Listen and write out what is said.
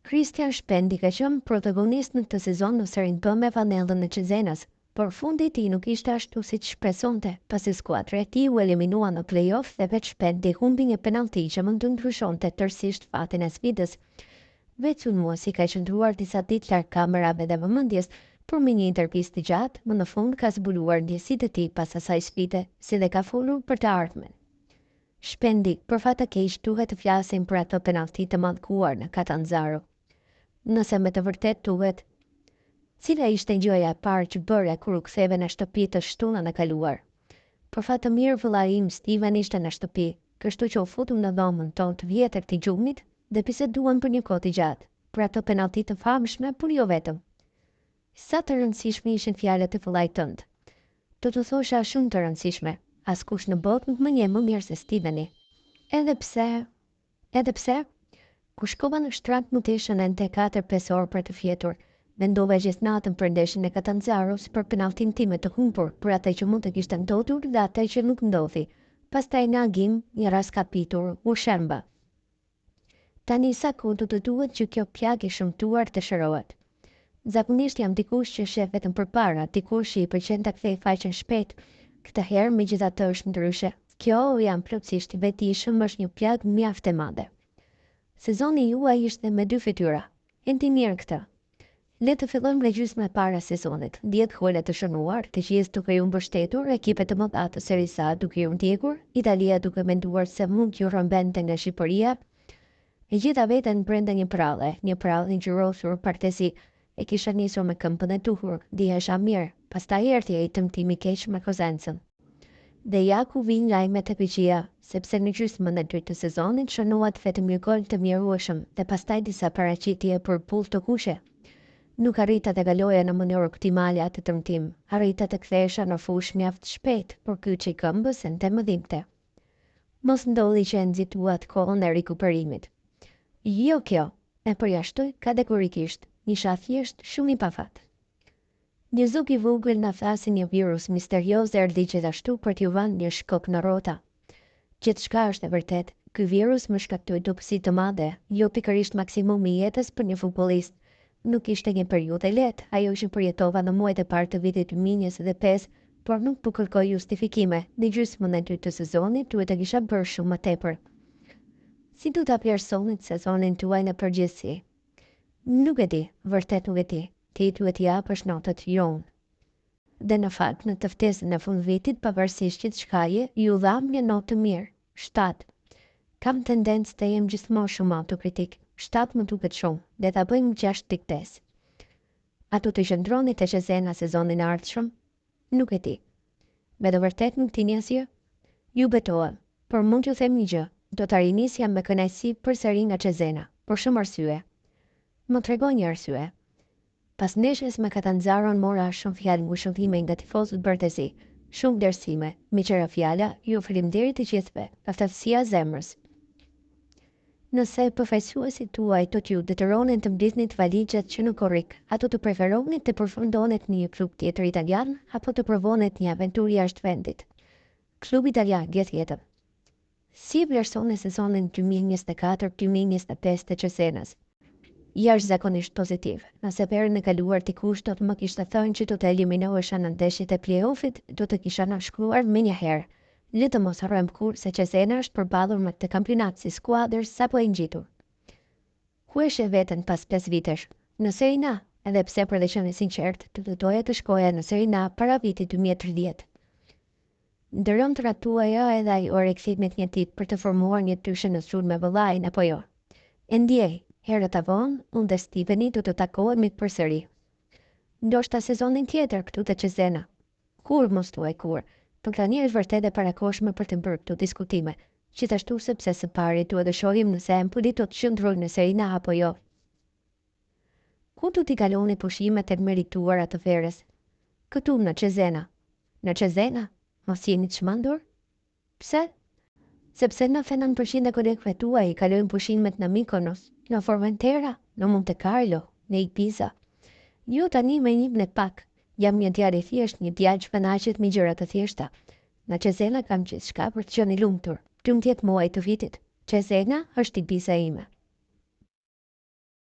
Christian Shpendi ka qenë protagonist në këtë sezon në serin B me Vanellën e Cezenas, por fundi i tij nuk ishte ashtu siç shpresonte, pasi skuadra e tij u eliminua në play-off dhe vetë Shpendi humbi një penallti që mund të ndryshonte tërësisht fatin e sfidës. Vetë sulmuesi ka qëndruar disa ditë larg kamerave dhe vëmendjes, por me një intervistë të gjatë, më në fund ka zbuluar ndjesitë e tij pas asaj sfide, si dhe ka folur për të ardhmen. Shpendi, për fat të keq, duhet të flasim për ato penallti të mallkuar në Catanzaro. Nëse me të vërtet duhet, cila ishte gjëja e parë që bëre kur u ktheve në shtëpi të shtunën e kaluar? Për fat të mirë vëllai im Steven ishte në shtëpi, kështu që u futëm në dhomën tonë të vjetër të gjumit dhe biseduam për një kohë të gjatë, për ato penallti të famshme, por jo vetëm. Sa të rëndësishme ishin fjalët e vëllait tënd? Do të thosha shumë të rëndësishme. Askush në botë nuk më njeh më mirë se Steveni. Edhe pse, kur shkova në shtrat më të ishën ende 4-5 orë për të fjetur, mendova gjithë natën për ndeshjen e Catanzaros për penalltin time të humbur, për atë që mund të kishte ndodhur dhe atë që nuk ndodhi. Pastaj në agim, një rast kapitur, u shemba. Tani sa kohë do të duhet që kjo plagë e shëmtuar të shërohet? Zakonisht jam dikush që shef vetëm përpara, dikush që i pëlqen ta kthej faqen shpejt. Këtë herë megjithatë është ndryshe. Kjo jam plotësisht i vetëdijshëm është një plagë mjaft e madhe. Sezoni juaj ishte me 2 fytyra. Enti mirë këtë. Le të fillojmë me gjysmën e parë e sezonit. 10 gole të shënuar, të gjithë duke ju mbështetur, ekipet të mëdha të Serie A duke ju ndjekur, Italia duke menduar se mund t'ju rrëmbente nga Shqipëria. E gjitha veten brenda një prallë ngjyrosur partesi. E kisha nisur me këmbën e duhur, dihesha mirë, pastaj erdhi ai tëmtimi keq me Kozencën. Dhe ja ku vijnë lajmet e këqija, sepse në gjysmën e dytë të sezonit shënuat vetëm një gol të mjerueshëm dhe pastaj disa paraqitje për pull të kuqe. Nuk arrita të kaloja në mënyrë optimale atë tëmtim, arrita të kthehesha në fushë mjaft shpejt, por kyçi i këmbës ende më dhimbte. Mos ndodhi që e nxituat kohën e rikuperimit. Jo kjo, e përjashtoj kategorikisht. Isha thjesht shumë i pafat. Një zog i vogël na tha se një virus misterioz erdhi gjithashtu për t'ju vënë një shkop në rrota. Gjithçka është e vërtet. Ky virus më shkaktoi dobësi të madhe, jo pikërisht maksimumi i jetës për një futbollist. Nuk ishte një periudhë e lehtë, ajo që përjetova në muajt e parë të vitit 2025, por nuk po kërkoj justifikime. Në gjysmën e dytë të sezonit duhet të kisha bërë shumë më tepër. Si do ta vlerësonit sezonin tuaj në përgjithësi? Nuk e di, vërtet nuk e di. Ti duhet japësh notat jonë. Dhe në fakt, në të ftesën e fundvitit, pavarësisht gjithçkaje, ju dham një notë të mirë, 7. Kam tendencë të jem gjithmonë shumë autokritik. 7 më duket shumë, dhe ta bëjmë 6 tiktes. A do të qëndroni te Cesena sezonin e ardhshëm? Nuk e di. Me të vërtet nuk tini asgjë? Ju betohem, por mund t'ju them një gjë. Do ta rinisja me kënaqësi përsëri nga Cesena, për shumë arsye. Më tregoj një arsye. Pas ndeshjes me Catanzaron mora shumë fjalë ngushëllime nga tifozët bërtezi, shumë vlerësime, me qëra fjala, ju faleminderit të gjithëve, aftësia zemrës. Nëse përfaqësuesit tuaj do t'ju detyronin të mbledhni valixhat që në korrik, ato të preferonit të përfundonet në një klub tjetër italian, apo të provonet një aventurë jashtë vendit? Klubi italian, gjithjetër. Si vlerësoni sezonin 2024-2025 të Cesenas? Jashtëzakonisht pozitiv. Nëse perën e kaluar dikush do të më kishte thënë që do të eliminohesha në ndeshjet e play-offit, do të kisha nënshkruar menjëherë. Le të mos harrojmë kurrë se Cesena është përballur me këtë kampionat si skuadër sapo e ngjitur. Ku e sheh veten pas 5 vitesh? Në Serie A, edhe pse për të qenë sinqert, të doja të shkoja në Serie A para vitit 2030. Ndërron të ratuaja edhe ai orë kthimit një ditë për të formuar një tyshe në sulm me vëllain apo jo? E ndjej. Herët avon, unë dhe Steveni do të takohemi përsëri. Ndoshta sezonin tjetër këtu te Cesena. Kur mos thuaj kur, por tani është vërtet e parakoshme për të bërë këto diskutime, gjithashtu sepse së pari duhet të shohim nëse Empoli do të qëndrojë në Serie A apo jo. Ku do t'i kaloni pushimet e merituara të verës? Këtu në Cesena. Në Cesena? Mos jeni të çmendur? Pse? Sepse në 90% e kolegëve tuaj kalojnë pushimet në Mykonos, në Formentera, në Monte Carlo, në Ibiza. Jo tani me një në pak. Jam një djalë i thjesht, një djalë që kënaqet me gjëra të thjeshta. Në Cesena kam gjithçka për të qenë i lumtur. 12 muaj të vitit. Cesena është Ibiza ime.